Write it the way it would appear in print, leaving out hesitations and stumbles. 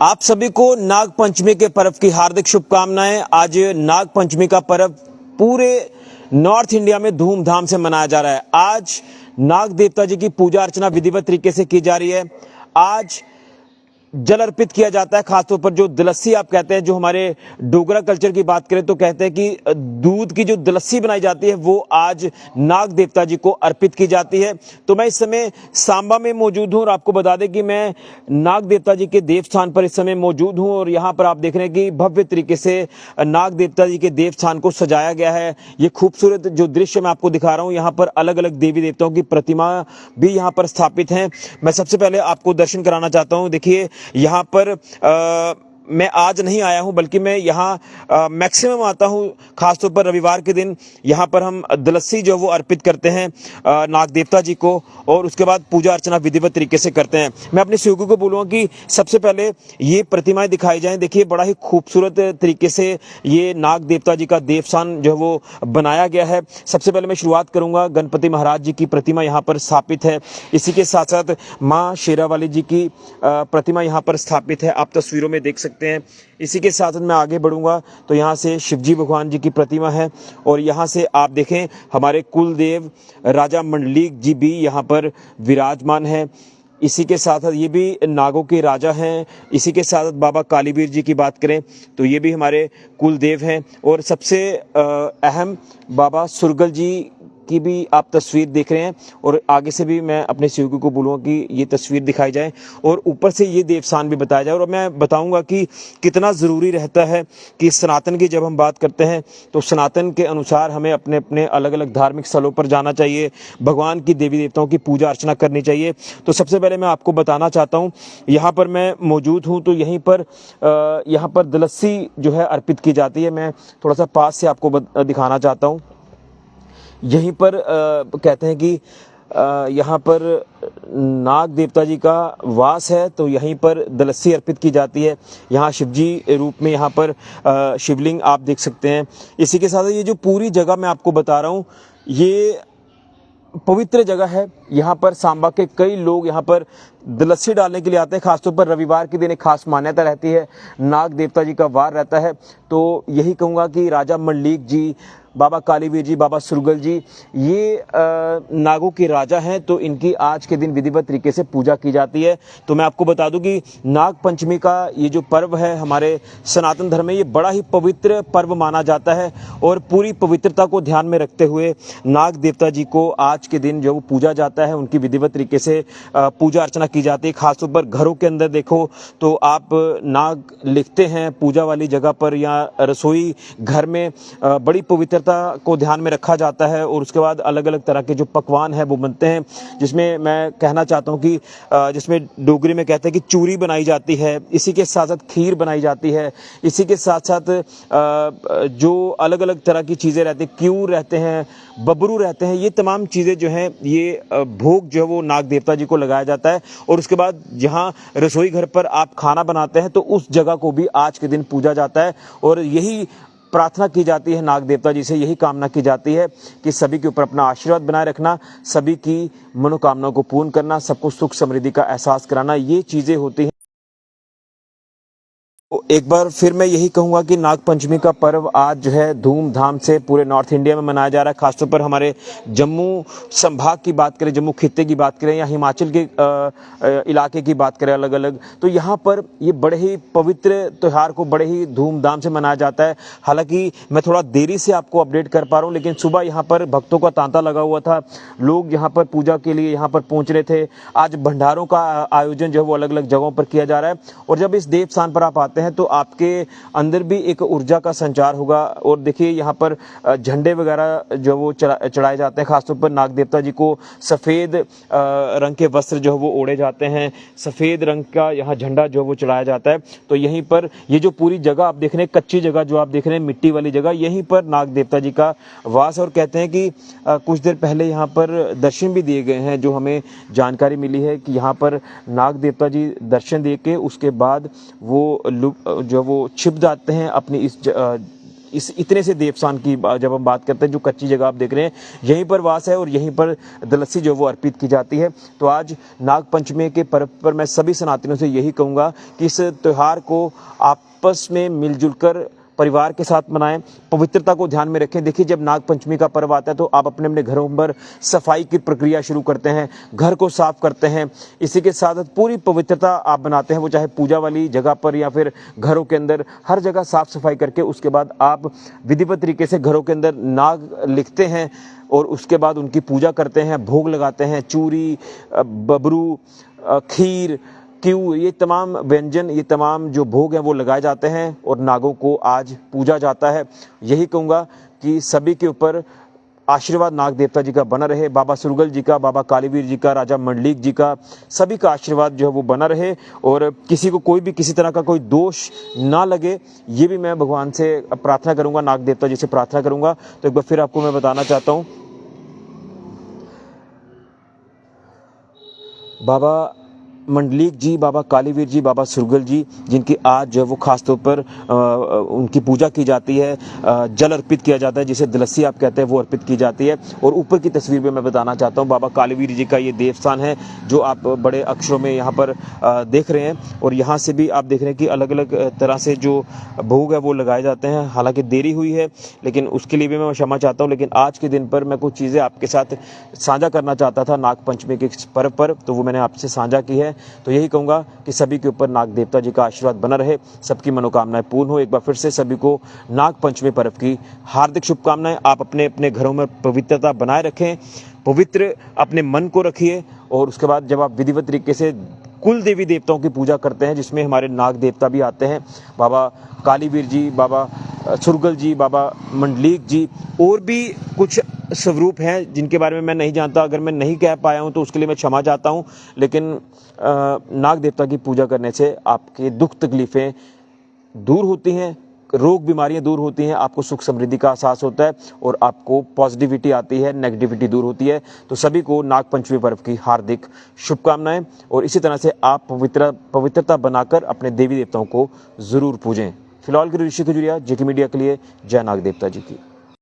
आप सभी को नाग पंचमी के पर्व की हार्दिक शुभकामनाएं। आज नाग पंचमी का पर्व पूरे नॉर्थ इंडिया में धूमधाम से मनाया जा रहा है। आज नाग देवता जी की पूजा अर्चना विधिवत तरीके से की जा रही है। आज जल अर्पित किया जाता है, खासतौर पर जो दलस्सी आप कहते हैं, जो हमारे डोगरा कल्चर की बात करें तो कहते हैं कि दूध की जो दलस्सी बनाई जाती है वो आज नाग देवता जी को अर्पित की जाती है। तो मैं इस समय सांबा में मौजूद हूं और आपको बता दें कि मैं नाग देवता जी के देव स्थान पर इस समय मौजूद हूं और यहाँ पर आप देख रहे हैं कि भव्य तरीके से नाग देवता जी के देव स्थान को सजाया गया है। ये खूबसूरत जो दृश्य मैं आपको दिखा रहा हूँ, यहाँ पर अलग अलग देवी देवताओं की प्रतिमा भी यहाँ पर स्थापित है। मैं सबसे पहले आपको दर्शन कराना चाहता हूँ। देखिए यहाँ पर मैं आज नहीं आया हूं, बल्कि मैं यहाँ मैक्सिमम आता हूं खासतौर पर रविवार के दिन। यहाँ पर हम दलस्सी जो वो अर्पित करते हैं नाग देवता जी को और उसके बाद पूजा अर्चना विधिवत तरीके से करते हैं। मैं अपने सेवकों को बोलूँगा कि सबसे पहले ये प्रतिमाएं दिखाई जाएं। देखिए बड़ा ही खूबसूरत तरीके से ये नाग देवता जी का देवस्थान जो है वो बनाया गया है। सबसे पहले मैं शुरुआत करूँगा, गणपति महाराज जी की प्रतिमा यहाँ पर स्थापित है। इसी के साथ साथ माँ शेरावाली जी की प्रतिमा यहाँ पर स्थापित है, आप तस्वीरों में देख सकते हैं। इसी के साथ मैं आगे बढ़ूंगा तो यहाँ से शिवजी भगवान जी की प्रतिमा है और यहाँ से आप देखें हमारे कुल देव राजा मंडलीक जी भी यहाँ पर विराजमान है। इसी के साथ ये भी नागों के राजा हैं। इसी के साथ बाबा कालीवीर जी की बात करें तो ये भी हमारे कुल देव हैं और सबसे अहम बाबा सुरगल जी की भी आप तस्वीर देख रहे हैं। और आगे से भी मैं अपने सेवकों को बोलूँगा कि ये तस्वीर दिखाई जाए और ऊपर से ये देवस्थान भी बताया जाए। और मैं बताऊंगा कि कितना ज़रूरी रहता है कि सनातन की जब हम बात करते हैं तो सनातन के अनुसार हमें अपने अपने अलग अलग धार्मिक स्थलों पर जाना चाहिए, भगवान की देवी देवताओं की पूजा अर्चना करनी चाहिए। तो सबसे पहले मैं आपको बताना चाहता हूँ, यहाँ पर मैं मौजूद हूँ तो यहीं पर यहाँ पर दलस्सी जो है अर्पित की जाती है। मैं थोड़ा सा पास से आपको दिखाना चाहता हूँ। यहीं पर कहते हैं कि यहाँ पर नाग देवता जी का वास है, तो यहीं पर दलस्सी अर्पित की जाती है। यहाँ शिवजी रूप में यहाँ पर शिवलिंग आप देख सकते हैं। इसी के साथ ये जो पूरी जगह मैं आपको बता रहा हूँ, ये पवित्र जगह है। यहाँ पर सांबा के कई लोग यहाँ पर दलस्सी डालने के लिए आते हैं। खासतौर पर रविवार के दिन एक खास मान्यता रहती है, नाग देवता जी का वार रहता है। तो यही कहूँगा कि राजा मंडलीक जी, बाबा कालीवीर जी, बाबा सुरगल जी ये नागों के राजा हैं, तो इनकी आज के दिन विधिवत तरीके से पूजा की जाती है। तो मैं आपको बता दूं कि नाग पंचमी का ये जो पर्व है हमारे सनातन धर्म में, ये बड़ा ही पवित्र पर्व माना जाता है और पूरी पवित्रता को ध्यान में रखते हुए नाग देवता जी को आज के दिन जो पूजा जाता है, उनकी विधिवत तरीके से पूजा अर्चना की जाती है। खासतौर पर घरों के अंदर देखो तो आप नाग लिखते हैं पूजा वाली जगह पर या रसोई घर में, बड़ी पवित्र को ध्यान में रखा जाता है। और उसके बाद अलग अलग तरह के जो पकवान हैं वो बनते हैं, जिसमें मैं कहना चाहता हूं कि जिसमें डोगरी में कहते हैं कि चूरी बनाई जाती है। इसी के साथ साथ खीर बनाई जाती है। इसी के साथ साथ जो अलग अलग तरह की चीज़ें रहती हैं, क्यूर रहते हैं, बबरू रहते हैं, ये तमाम चीज़ें जो हैं ये भोग जो है वो नाग देवता जी को लगाया जाता है। और उसके बाद जहाँ रसोई घर पर आप खाना बनाते हैं तो उस जगह को भी आज के दिन पूजा जाता है और यही प्रार्थना की जाती है नाग देवता जी से, यही कामना की जाती है कि सभी के ऊपर अपना आशीर्वाद बनाए रखना, सभी की मनोकामनाओं को पूर्ण करना, सबको सुख समृद्धि का एहसास कराना, ये चीज़ें होती हैं। एक बार फिर मैं यही कहूँगा कि नाग पंचमी का पर्व आज जो है धूमधाम से पूरे नॉर्थ इंडिया में मनाया जा रहा है। खासतौर पर हमारे जम्मू संभाग की बात करें, जम्मू खित्ते की बात करें या हिमाचल के इलाके की बात करें अलग अलग, तो यहाँ पर ये बड़े ही पवित्र त्यौहार को बड़े ही धूमधाम से मनाया जाता है। हालांकि मैं थोड़ा देरी से आपको अपडेट कर पा रहा हूँ, लेकिन सुबह यहाँ पर भक्तों का तांता लगा हुआ था, लोग यहाँ पर पूजा के लिए यहाँ पर पहुँच रहे थे। आज भंडारों का आयोजन जो है वो अलग अलग जगहों पर किया जा रहा है और जब इस देव स्थान पर आप आते हैं तो आपके अंदर भी एक ऊर्जा का संचार होगा। और देखिए यहाँ पर झंडे वगैरह जो वो चढ़ाए जाते हैं। खासतौर पर नाग देवता जी को सफ़ेद रंग के वस्त्र जो वो ओढ़े जाते हैं, सफ़ेद रंग का यहाँ झंडा जो वो चढ़ाया जाता है। तो यहीं पर ये जो पूरी जगह आप देख रहे हैं, कच्ची जगह जो आप देख रहे हैं, मिट्टी वाली जगह, यहीं पर नाग देवता जी का वास। और कहते हैं कि कुछ देर पहले यहाँ पर दर्शन भी दिए गए हैं, जो हमें जानकारी मिली है कि यहाँ पर नाग देवता जी दर्शन दे के उसके बाद वो जो वो छिप जाते हैं अपनी इस इस इतने से देवस्थान की जब हम बात करते हैं, जो कच्ची जगह आप देख रहे हैं यहीं पर वास है और यहीं पर दलस्सी जो वो अर्पित की जाती है। तो आज नाग पंचमी के पर्व पर मैं सभी सनातनियों से यही कहूँगा कि इस त्यौहार को आपस में मिलजुल कर परिवार के साथ मनाएं, पवित्रता को ध्यान में रखें। देखिए, जब नाग पंचमी का पर्व आता है तो आप अपने अपने घरों पर सफाई की प्रक्रिया शुरू करते हैं, घर को साफ करते हैं, इसी के साथ पूरी पवित्रता आप बनाते हैं, वो चाहे पूजा वाली जगह पर या फिर घरों के अंदर, हर जगह साफ सफाई करके उसके बाद आप विधिवत तरीके से घरों के अंदर नाग लिखते हैं और उसके बाद उनकी पूजा करते हैं, भोग लगाते हैं, चूरी, बबरू, खीर, क्यों, ये तमाम व्यंजन, ये तमाम जो भोग हैं वो लगाए जाते हैं और नागों को आज पूजा जाता है। यही कहूँगा कि सभी के ऊपर आशीर्वाद नाग देवता जी का बना रहे, बाबा सुरगल जी का, बाबा कालीवीर जी का, राजा मंडलीक जी का, सभी का आशीर्वाद जो है वो बना रहे और किसी को कोई भी किसी तरह का कोई दोष ना लगे, ये भी मैं भगवान से प्रार्थना करूँगा, नाग देवता जी से प्रार्थना करूँगा। तो एक बार फिर आपको मैं बताना चाहता हूँ, बाबा मंडलीक जी, बाबा कालीवीर जी, बाबा सुरगल जी, जिनकी आज जो है वो खास तौर पर उनकी पूजा की जाती है, जल अर्पित किया जाता है, जिसे दलस्सी आप कहते हैं, वो अर्पित की जाती है। और ऊपर की तस्वीर में मैं बताना चाहता हूँ, बाबा कालीवीर जी का ये देवस्थान है जो आप बड़े अक्षरों में यहाँ पर देख रहे हैं और यहाँ से भी आप देख रहे हैं कि अलग अलग तरह से जो भोग है वो लगाए जाते हैं। हालांकि देरी हुई है लेकिन उसके लिए भी मैं क्षमा चाहता हूँ, लेकिन आज के दिन पर मैं कुछ चीज़ें आपके साथ साझा करना चाहता था नाग पंचमी के पर्व पर, तो वो मैंने आपसे साझा की है। तो यही कहूँगा कि सभी के ऊपर नाग देवता जी का आशीर्वाद बना रहे, सबकी मनोकामनाएं पूर्ण हो। एक बार फिर से सभी को नाग पंचमी पर्व की हार्दिक शुभकामनाएं। आप अपने अपने घरों में पवित्रता बनाए रखें, पवित्र अपने मन को रखिए और उसके बाद जब आप विधिवत तरीके से कुल देवी देवताओं की पूजा करते हैं, जिसमें हमारे नाग देवता भी आते हैं, बाबा कालीवीर जी, बाबा सुरगल जी, बाबा मंडलीक जी, और भी कुछ स्वरूप हैं जिनके बारे में मैं नहीं जानता। अगर मैं नहीं कह पाया हूं तो उसके लिए मैं क्षमा चाहता हूं, लेकिन नाग देवता की पूजा करने से आपके दुख तकलीफ़ें दूर होती हैं, रोग बीमारियां दूर होती हैं, आपको सुख समृद्धि का एहसास होता है और आपको पॉजिटिविटी आती है, नेगेटिविटी दूर होती है। तो सभी को नाग पंचमी पर्व की हार्दिक शुभकामनाएं और इसी तरह से आप पवित्रता बनाकर अपने देवी देवताओं को ज़रूर पूजें। फिलहाल के ऋषि खजुरिया, जेके मीडिया के लिए, जय नाग देवता जी की।